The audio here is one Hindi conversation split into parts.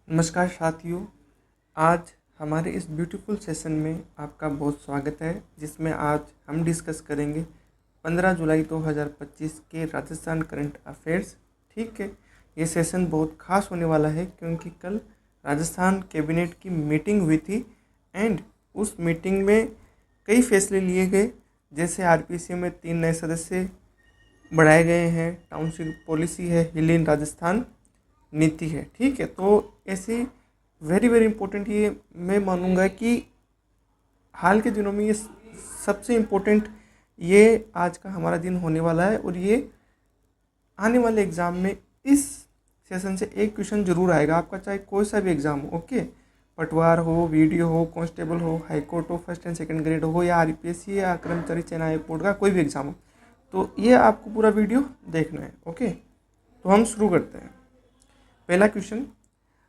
नमस्कार साथियों। आज हमारे इस ब्यूटीफुल सेशन में आपका बहुत स्वागत है, जिसमें आज हम डिस्कस करेंगे 15 जुलाई 2025 के राजस्थान करंट अफेयर्स। ठीक है, ये सेशन बहुत खास होने वाला है क्योंकि कल राजस्थान कैबिनेट की मीटिंग हुई थी एंड उस मीटिंग में कई फैसले लिए गए, जैसे आरपीसी में 3 नए सदस्य बढ़ाए गए हैं, टाउनशिप पॉलिसी है, हिल इन राजस्थान नीति है। ठीक है, तो ऐसी वेरी वेरी इंपॉर्टेंट, ये मैं मानूंगा कि हाल के दिनों में ये सबसे इम्पोर्टेंट ये आज का हमारा दिन होने वाला है। और ये आने वाले एग्ज़ाम में इस सेशन से एक क्वेश्चन जरूर आएगा आपका, चाहे कोई सा भी एग्ज़ाम हो। ओके, पटवार हो, वीडियो हो, कांस्टेबल हो, हाई कोर्ट हो, फर्स्ट एंड सेकंड ग्रेड हो, या आरपीएससी या कर्मचारी चयन आयोग बोर्ड का कोई भी एग्ज़ाम हो, तो ये आपको पूरा वीडियो देखना है। ओके, तो हम शुरू करते हैं। पहला क्वेश्चन,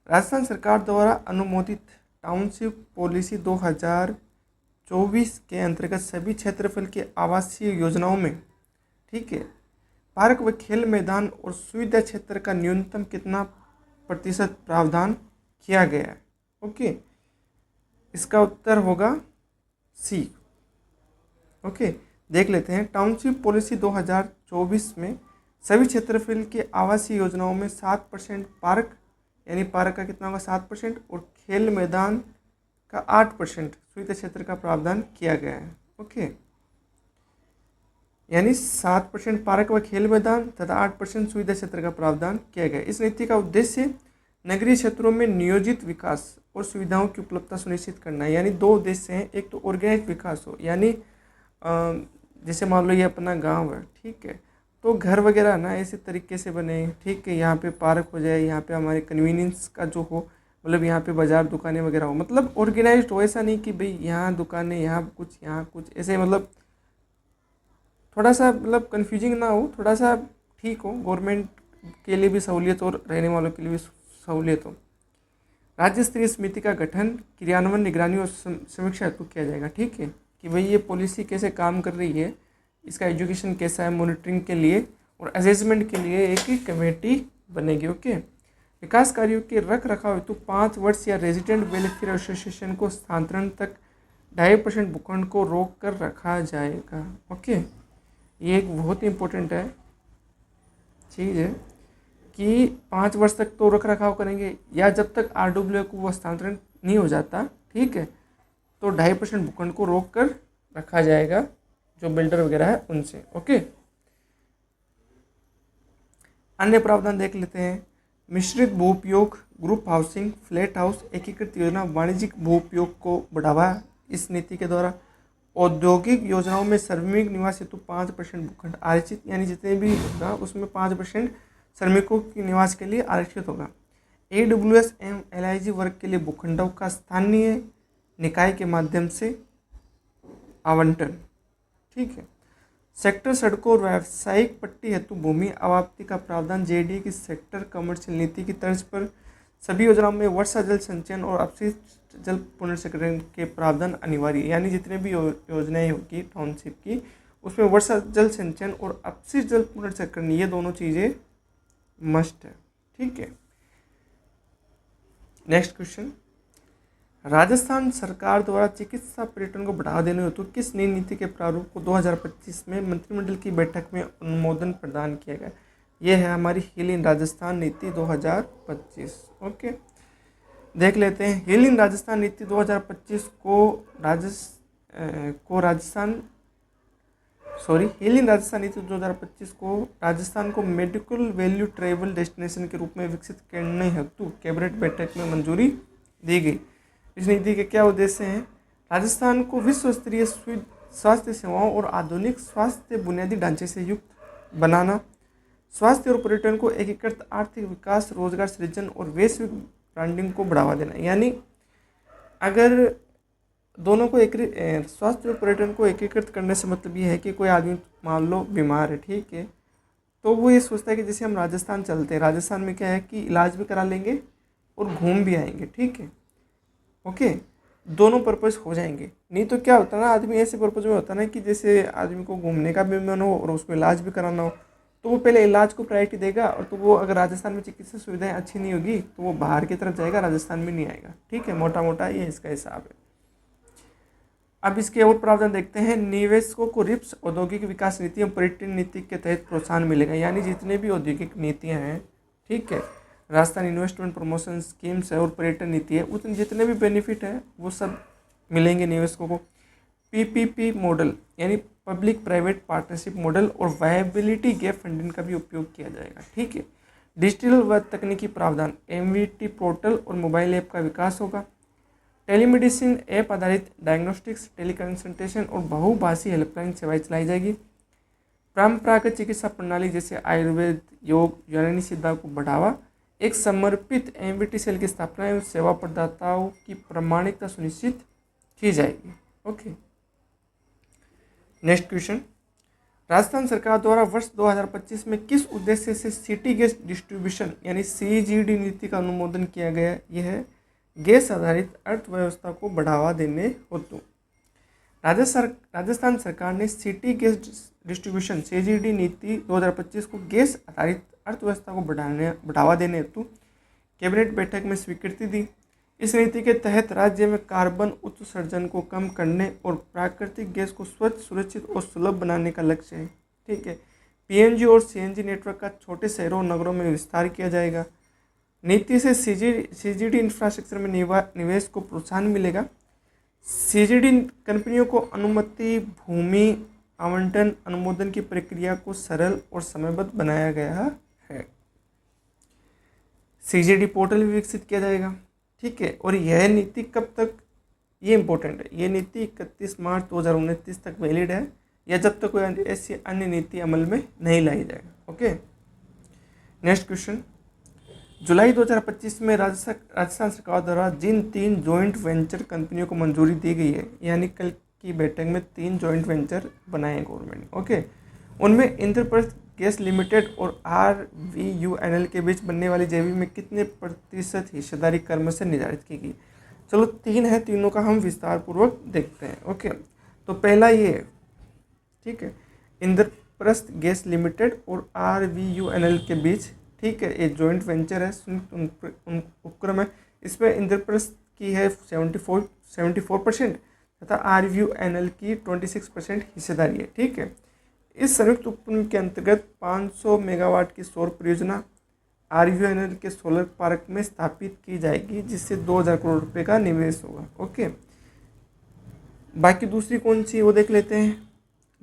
राजस्थान सरकार द्वारा अनुमोदित टाउनशिप पॉलिसी 2024 के अंतर्गत सभी क्षेत्रफल के आवासीय योजनाओं में, ठीक है, पार्क व खेल मैदान और सुविधा क्षेत्र का न्यूनतम कितना प्रतिशत प्रावधान किया गया है। ओके, इसका उत्तर होगा सी। ओके, देख लेते हैं। टाउनशिप पॉलिसी 2024 में सभी क्षेत्रफल के आवासीय योजनाओं में 7% पार्क, यानी पार्क का कितना होगा 7%, और खेल मैदान का 8% सुविधा क्षेत्र का प्रावधान किया गया है। ओके, यानी 7% पार्क व खेल मैदान तथा 8% सुविधा क्षेत्र का प्रावधान किया गया है। इस नीति का उद्देश्य नगरीय क्षेत्रों में नियोजित विकास और सुविधाओं की उपलब्धता सुनिश्चित करना है। यानी दो उद्देश्य हैं, एक तो ऑर्गेनाइज विकास हो, यानी जैसे मान लो ये अपना गांव है, ठीक है, तो घर वगैरह ना ऐसे तरीके से बने, ठीक है, यहाँ पे पार्क हो जाए, यहाँ पे हमारे कन्वीनियंस का जो हो, मतलब यहाँ पे बाजार दुकानें वगैरह हो, मतलब ऑर्गेनाइज्ड हो। ऐसा नहीं कि भाई यहाँ दुकानें, यहाँ कुछ ऐसे, मतलब थोड़ा सा मतलब कन्फ्यूजिंग ना हो, थोड़ा सा ठीक हो, गवर्नमेंट के लिए भी सहूलियत और रहने वालों के लिए भी सहूलियत हो। राज्य स्तरीय समिति का गठन, क्रियान्वयन, निगरानी और समीक्षा हेतु किया जाएगा। ठीक है, कि भाई ये पॉलिसी कैसे काम कर रही है, इसका एजुकेशन कैसा है, मॉनिटरिंग के लिए और असेसमेंट के लिए एक कमेटी बनेगी। ओके, विकास कार्यों के रख रखाव हेतु 5 वर्ष या रेजिडेंट वेलफेयर एसोसिएशन को स्थानांतरण तक 2.5% भूखंड को रोक कर रखा जाएगा। ओके, ये एक बहुत ही इम्पोर्टेंट है चीज़ है कि 5 वर्ष तक तो रख रखाव करेंगे, या जब तक आरडब्ल्यू को वो स्थानांतरण नहीं हो जाता, ठीक है, तो 2.5% भूखंड को रोक कर रखा जाएगा, जो बिल्डर वगैरह है उनसे। ओके, अन्य प्रावधान देख लेते हैं। मिश्रित भू उपयोग, ग्रुप हाउसिंग, फ्लैट हाउस, एकीकृत योजना, वाणिज्यिक भू उपयोग को बढ़ावा इस नीति के द्वारा। औद्योगिक योजनाओं में श्रमिक निवास हेतु 5% भूखंड आरक्षित, यानी जितने भी होगा उसमें 5% श्रमिकों के निवास के लिए आरक्षित होगा। AWS एवं LIG वर्ग के लिए भूखंडों का स्थानीय निकाय के माध्यम से आवंटन। ठीक है, सेक्टर सड़कों और व्यावसायिक पट्टी हेतु भूमि अवाप्ति का प्रावधान JDA की सेक्टर कमर्शियल नीति की तर्ज पर सभी योजनाओं में वर्षा जल संचयन और अपशिष्ट जल पुनर्चक्रण के प्रावधान अनिवार्य है। यानी जितने भी योजनाएं होगी टाउनशिप की, उसमें वर्षा जल संचयन और अपशिष्ट जल पुनर्चक्रण, ये दोनों चीज़ें मस्ट है। ठीक है, नेक्स्ट क्वेश्चन, राजस्थान सरकार द्वारा चिकित्सा पर्यटन को बढ़ावा देने हेतु किस नई नीति के प्रारूप को 2025 में मंत्रिमंडल की बैठक में अनुमोदन प्रदान किया गया? यह है हमारी हिल इन राजस्थान नीति 2025। ओके, देख लेते हैं। हिल इन राजस्थान नीति 2025 हिल इन राजस्थान नीति 2025 को राजस्थान को मेडिकल वैल्यू ट्रैवल डेस्टिनेशन के रूप में विकसित करने हेतु कैबिनेट बैठक में मंजूरी दी गई। इस नीति के क्या उद्देश्य हैं? राजस्थान को विश्व स्तरीय स्वास्थ्य सेवाओं और आधुनिक स्वास्थ्य बुनियादी ढांचे से युक्त बनाना, स्वास्थ्य और पर्यटन को एकीकृत आर्थिक विकास, रोजगार सृजन और वैश्विक ब्रांडिंग को बढ़ावा देना। यानी अगर दोनों को स्वास्थ्य और पर्यटन को एकीकृत करने से मतलब ये है कि कोई आदमी मान लो बीमार है, ठीक है, तो वो ये सोचता है कि जैसे हम राजस्थान चलते हैं, राजस्थान में क्या है कि इलाज भी करा लेंगे और घूम भी आएंगे। ठीक है, ओके, दोनों पर्पज़ हो जाएंगे। नहीं तो क्या होता है ना, आदमी ऐसे पर्पज़ में होता है ना कि जैसे आदमी को घूमने का भी मन हो और उसको इलाज भी कराना हो, तो वो पहले इलाज को प्रायोरिटी देगा, और तो वो अगर राजस्थान में चिकित्सा सुविधाएं अच्छी नहीं होगी तो वो बाहर की तरफ जाएगा, राजस्थान में नहीं आएगा। ठीक है, मोटा मोटा ये इसका हिसाब है। अब इसके और प्रावधान देखते हैं। निवेशकों को रिप्स औद्योगिक विकास नीति एवं पर्यटन नीति के तहत प्रोत्साहन मिलेगा, यानी जितने भी औद्योगिक नीतियां हैं, ठीक है, राजस्थान इन्वेस्टमेंट प्रमोशन स्कीम्स है और पर्यटन नीति है, उतने जितने भी बेनिफिट है वो सब मिलेंगे निवेशकों को। पीपीपी मॉडल यानी पब्लिक प्राइवेट पार्टनरशिप मॉडल और वायबिलिटी गैप फंडिंग का भी उपयोग किया जाएगा। ठीक है, डिजिटल व तकनीकी प्रावधान, एमवीटी पोर्टल और मोबाइल ऐप का विकास होगा। टेलीमेडिसिन ऐप आधारित डायग्नोस्टिक्स, टेलीकंसल्टेशन और बहुभाषी हेल्पलाइन सेवाएं चलाई जाएगी। परंपरागत चिकित्सा प्रणाली जैसे आयुर्वेद, योग, यूनानी सिद्धा को बढ़ावा। एक समर्पित एमवीटी सेल की स्थापना एवं सेवा प्रदाताओं की प्रामाणिकता सुनिश्चित की जाएगी। Okay, next question. राजस्थान सरकार द्वारा वर्ष 2025 में किस उद्देश्य से सिटी गैस डिस्ट्रीब्यूशन यानी सीजीडी नीति का अनुमोदन किया गया? यह है गैस आधारित अर्थव्यवस्था को बढ़ावा देने हेतु। राजस्थान सरकार ने सिटी गैस डिस्ट्रीब्यूशन सीजीडी नीति 2025 को गैस आधारित अर्थव्यवस्था को बढ़ावा देने हेतु कैबिनेट बैठक में स्वीकृति दी। इस नीति के तहत राज्य में कार्बन उत्सर्जन को कम करने और प्राकृतिक गैस को स्वच्छ, सुरक्षित और सुलभ बनाने का लक्ष्य है। ठीक है, पीएनजी और सीएनजी नेटवर्क का छोटे शहरों और नगरों में विस्तार किया जाएगा। नीति से सीजीडी इंफ्रास्ट्रक्चर में निवेश को प्रोत्साहन मिलेगा। सीजीडी कंपनियों को अनुमति, भूमि आवंटन, अनुमोदन की प्रक्रिया को सरल और समयबद्ध बनाया गया है। सीजीडी पोर्टल भी विकसित किया जाएगा। ठीक है, और यह नीति कब तक, ये इंपॉर्टेंट है, ये नीति 31 मार्च 2029 तक वैलिड है, या जब तक कोई ऐसी अन्य नीति अमल में नहीं लाई जाए। Okay, next question. जुलाई 2025 में राजस्थान सरकार द्वारा जिन 3 जॉइंट वेंचर कंपनियों को मंजूरी दी गई है, यानी कल की बैठक में 3 जॉइंट वेंचर बनाए गवर्नमेंट। ओके, उनमें इंद्रप्रस्थ गैस लिमिटेड और RVUNL के बीच बनने वाली जेवी में कितने प्रतिशत हिस्सेदारी कर्म से निर्धारित की गई? चलो 3 है, तीनों का हम विस्तार पूर्वक देखते हैं। ओके, तो पहला ये है, ठीक है, इंद्रप्रस्थ गैस लिमिटेड और RVUNL के बीच, ठीक है, ये जॉइंट वेंचर है, संयुक्त उपक्रम है। इसमें इंद्रप्रस्थ की है 74% तथा RVUNL की 26% हिस्सेदारी है। ठीक है, इस संयुक्त उपक्रम के अंतर्गत 500 मेगावाट की सौर परियोजना RVUNL के सोलर पार्क में स्थापित की जाएगी, जिससे 2000 करोड़ रुपए का निवेश होगा। ओके, बाकी दूसरी कौन सी वो देख लेते हैं।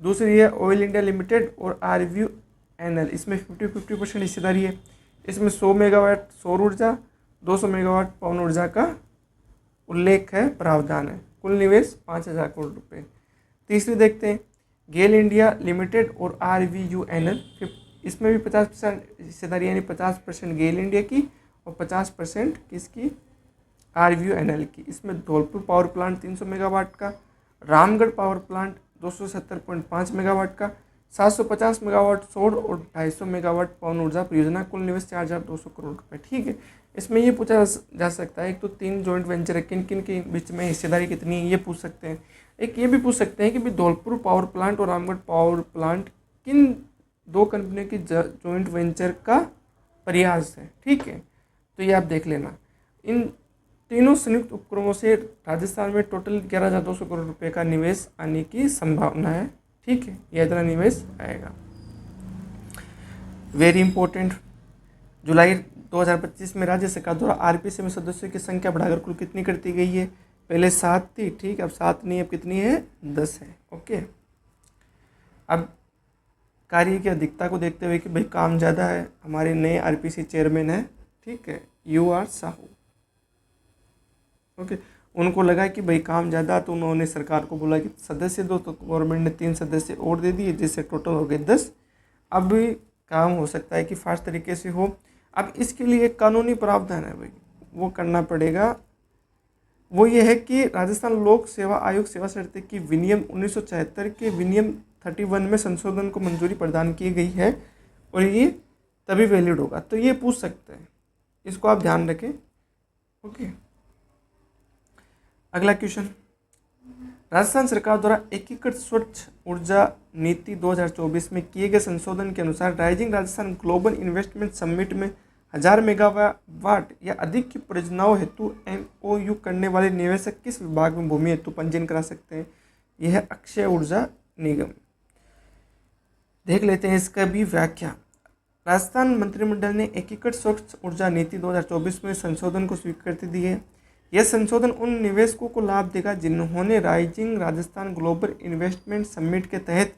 दूसरी है ऑयल इंडिया लिमिटेड और RVUNL, इसमें 50% हिस्सेदारी है। इसमें 100 मेगावाट सौर ऊर्जा, 200 मेगावाट पवन ऊर्जा का उल्लेख है, प्रावधान है। कुल निवेश 5000 करोड़ रुपए। तीसरी देखते हैं गेल इंडिया लिमिटेड और RVUNL, इसमें भी 50% हिस्सेदारी, यानी 50% गेल इंडिया की और 50% किसकी, RVUNL की। इसमें धौलपुर पावर प्लांट 300 मेगावाट का, रामगढ़ पावर प्लांट 270.5 मेगावाट का, 750 मेगावाट सौर और 250 मेगावाट पवन ऊर्जा परियोजना। कुल निवेश 4200 करोड़ रुपए। ठीक है, इसमें ये पूछा जा सकता है, एक तो 3 जॉइंट वेंचर है, किन किन के बीच में हिस्सेदारी कितनी है, ये पूछ सकते हैं। एक ये भी पूछ सकते हैं कि भाई धौलपुर पावर प्लांट और रामगढ़ पावर प्लांट किन 2 कंपनियों की जॉइंट वेंचर का प्रयास है। ठीक है, तो ये आप देख लेना। इन तीनों संयुक्त उपक्रमों से राजस्थान में टोटल 11200 करोड़ रुपए का निवेश आने की संभावना है। ठीक है, यह इतना निवेश आएगा। वेरी इंपॉर्टेंट, जुलाई 2025 में राज्य सरकार द्वारा RPC में सदस्यों की संख्या बढ़ाकर कुल कितनी कर दी गई है? पहले 7 थी, ठीक, अब 7 नहीं, अब कितनी है? 10 है। ओके, अब कार्य की अधिकता को देखते हुए कि भाई काम ज़्यादा है, हमारे नए RPC चेयरमैन है, ठीक है, UR साहू। ओके, उनको लगा कि भाई काम ज़्यादा, तो उन्होंने सरकार को बोला कि सदस्य दो, तो गवर्नमेंट ने 3 सदस्य और दे दिए, जिससे टोटल हो गए 10। अब भी काम हो सकता है कि फास्ट तरीके से हो। अब इसके लिए एक कानूनी प्रावधान है भाई, वो करना पड़ेगा। वो ये है कि राजस्थान लोक सेवा आयोग सेवा शर्तें की विनियम 1976 के विनियम 31 में संशोधन को मंजूरी प्रदान की गई है, और ये तभी वैलिड होगा। तो ये पूछ सकते हैं, इसको आप ध्यान रखें। ओके, अगला क्वेश्चन। राजस्थान सरकार द्वारा एकीकृत स्वच्छ ऊर्जा नीति 2024 में किए गए संशोधन के अनुसार rising Rajasthan global investment summit में 1000 मेगावाट या अधिक की परियोजनाओं हेतु MOU करने वाले निवेशक किस विभाग में भूमि हेतु पंजीयन करा सकते हैं? यह है अक्षय ऊर्जा निगम। देख लेते हैं इसका भी व्याख्या। राजस्थान मंत्रिमंडल ने एकीकृत स्वच्छ ऊर्जा नीति 2024 में संशोधन को स्वीकृति दी है। यह संशोधन उन निवेशकों को लाभ देगा जिन्होंने rising Rajasthan global investment summit के तहत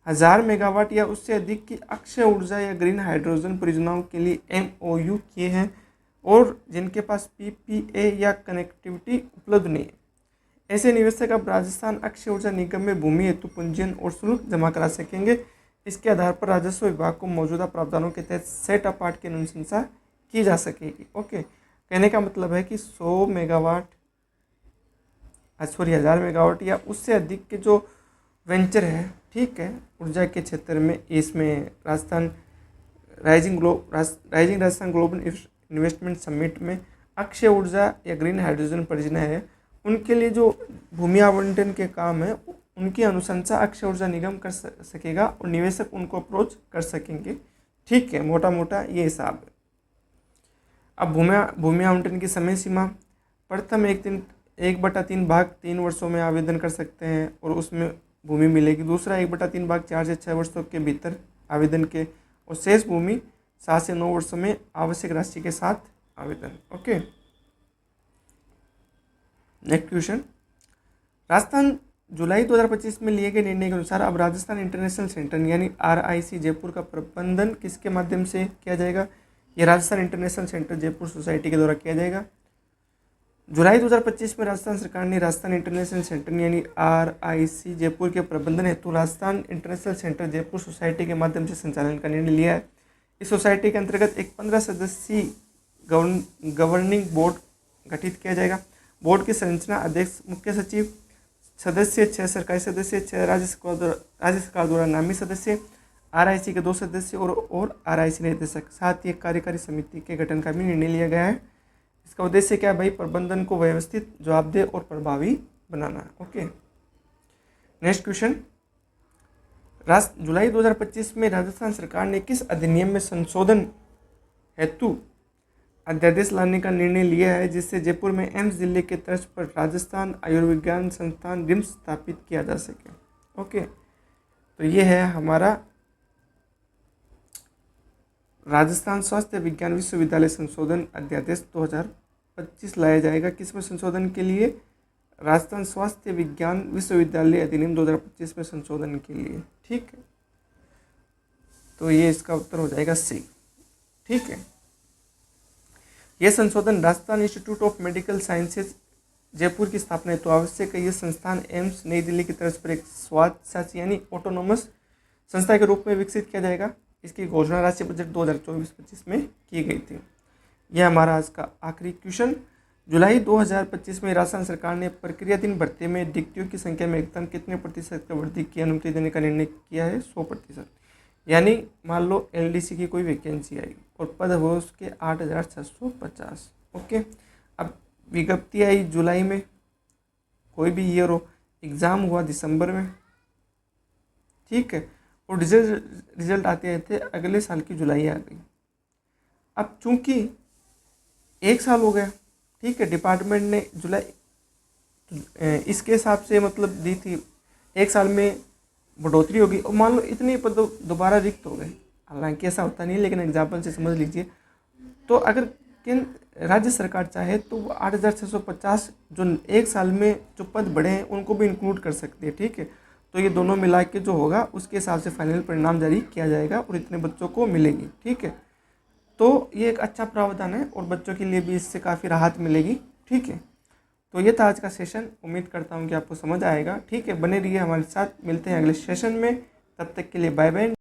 1000 मेगावाट या उससे अधिक की अक्षय ऊर्जा या ग्रीन हाइड्रोजन परियोजनाओं के लिए MOU किए हैं और जिनके पास PPA या कनेक्टिविटी उपलब्ध नहीं है। ऐसे निवेशक अब राजस्थान अक्षय ऊर्जा निगम में भूमि हेतु पंजीयन और शुल्क जमा करा सकेंगे। इसके आधार पर राजस्व विभाग को मौजूदा प्रावधानों के तहत सेट अपार्ट की अनुशंसा की जा सकेगी। ओके, कहने का मतलब है कि 100 मेगावाट 1000 मेगावाट या उससे अधिक के जो वेंचर है, ठीक है, ऊर्जा के क्षेत्र में, इसमें rising Rajasthan global investment summit में अक्षय ऊर्जा या ग्रीन हाइड्रोजन परियोजना है, उनके लिए जो भूमि आवंटन के काम है उनकी अनुशंसा अक्षय ऊर्जा निगम कर सकेगा और निवेशक उनको अप्रोच कर सकेंगे। ठीक है, मोटा मोटा ये हिसाब है। अब भूमि आवंटन की समय सीमा, प्रथम 1/3 भाग 3 वर्षों में आवेदन कर सकते हैं और उसमें भूमि मिलेगी। दूसरा 1/3 भाग 4 से 6 वर्षों के भीतर आवेदन के, और शेष भूमि 7 से 9 वर्षों में आवश्यक राशि के साथ आवेदन। Okay, next question. राजस्थान जुलाई 2025 में लिए गए निर्णय के अनुसार अब राजस्थान इंटरनेशनल सेंटर यानी RIC जयपुर का प्रबंधन किसके माध्यम से किया जाएगा? यह Rajasthan international centre Jaipur society के द्वारा किया जाएगा। जुलाई 2025 में राजस्थान सरकार ने राजस्थान इंटरनेशनल सेंटर यानी RIC जयपुर के प्रबंधन हेतु Rajasthan international centre Jaipur society के माध्यम से संचालन का निर्णय लिया है। इस सोसाइटी के अंतर्गत एक 15 सदस्यीय गवर्निंग बोर्ड गठित किया जाएगा। बोर्ड की संरचना अध्यक्ष, मुख्य सचिव, सदस्य 6 सरकारी सदस्य, 6 राज्य सरकार द्वारा नामित सदस्य, RIC के 2 सदस्य और RIC निर्देशक, साथ ही एक कार्यकारी समिति के गठन का भी निर्णय लिया गया है। इसका उद्देश्य क्या है भाई? प्रबंधन को व्यवस्थित, जवाबदेह और प्रभावी बनाना। Okay, next question. जुलाई 2025 में राजस्थान सरकार ने किस अधिनियम में संशोधन हेतु अध्यादेश लाने का निर्णय लिया है जिससे जयपुर में एम्स जिले के तर्ज पर राजस्थान आयुर्विज्ञान संस्थान RIMS स्थापित किया जा सके? ओके, तो ये है हमारा राजस्थान स्वास्थ्य विज्ञान विश्वविद्यालय संशोधन अध्यादेश 2025 लाया जाएगा। किस में संशोधन के लिए? राजस्थान स्वास्थ्य विज्ञान विश्वविद्यालय अधिनियम 2025 में संशोधन के लिए। ठीक है, तो ये इसका उत्तर हो जाएगा C। ठीक है, यह संशोधन Rajasthan institute of medical sciences Jaipur की स्थापना हेतु आवश्यक है। यह संस्थान एम्स नई दिल्ली की तर्ज पर एक स्वायत्तशासी यानी ऑटोनोमस संस्था के रूप में विकसित किया जाएगा। इसकी घोषणा राष्ट्रीय बजट 2024-25 में की गई थी। यह हमारा आज का आखिरी क्वेश्चन। जुलाई 2025 में राजस्थान सरकार ने प्रक्रियाधीन भर्ती में रिक्तियों की संख्या में अधिकतम कितने प्रतिशत का वृद्धि की अनुमति देने का निर्णय किया है? 100%। यानी मान लो LDC की कोई वैकेंसी आई और पद हो उसके 8650। ओके, अब विज्ञप्ति आई जुलाई में, कोई भी ईयर हो, एग्ज़ाम हुआ दिसंबर में, ठीक है, और रिजल्ट आते थे अगले साल की जुलाई आ गई। अब चूंकि 1 साल हो गया, ठीक है, डिपार्टमेंट ने जुलाई इसके हिसाब से मतलब दी थी, 1 साल में बढ़ोतरी होगी और मान लो इतने पद दोबारा रिक्त हो गए। हालांकि ऐसा होता नहीं है, लेकिन एग्जाम्पल से समझ लीजिए। तो अगर राज्य सरकार चाहे तो वो 8650 जो 1 साल में जो पद बढ़े हैं उनको भी इंक्लूड कर सकती है। ठीक है, तो ये दोनों मिला के जो होगा उसके हिसाब से फाइनल परिणाम जारी किया जाएगा और इतने बच्चों को मिलेगी। ठीक है, तो ये एक अच्छा प्रावधान है और बच्चों के लिए भी इससे काफ़ी राहत मिलेगी। ठीक है, तो ये था आज का सेशन। उम्मीद करता हूँ कि आपको समझ आएगा। ठीक है, बने रहिए हमारे साथ, मिलते हैं अगले सेशन में। तब तक के लिए बाय बाय।